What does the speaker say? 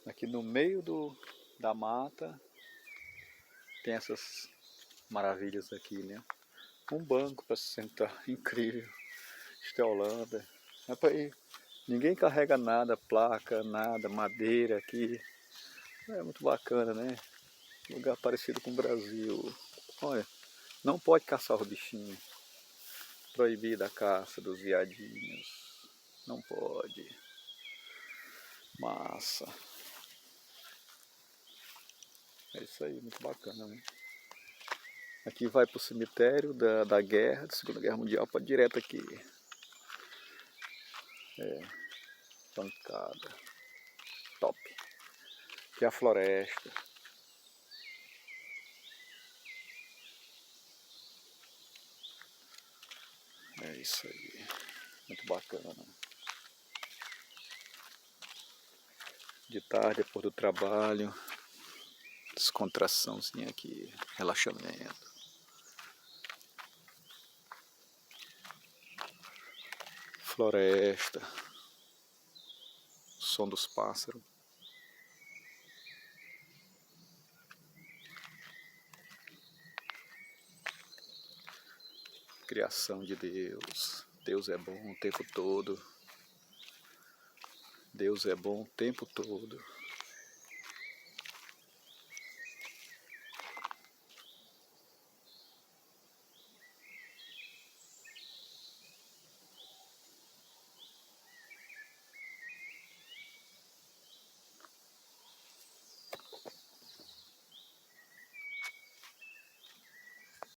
Aqui no meio da mata tem essas maravilhas aqui, né? Um banco para se sentar, incrível. Isto é Holanda. Rapaz, ninguém carrega nada, placa, nada, madeira aqui. É muito bacana, né? Lugar parecido com o Brasil. Olha, não pode caçar os bichinhos. Proibida a caça dos viadinhos. Não pode. Massa. É isso aí, muito bacana, né? Aqui vai pro cemitério da guerra, da Segunda Guerra Mundial, para direto aqui. É, pancada. Top. Aqui é a floresta. É isso aí. Muito bacana. De tarde, depois do trabalho. Descontraçãozinha aqui. Relaxamento. Floresta. Som dos pássaros. Criação de Deus. Deus é bom o tempo todo. Deus é bom o tempo todo.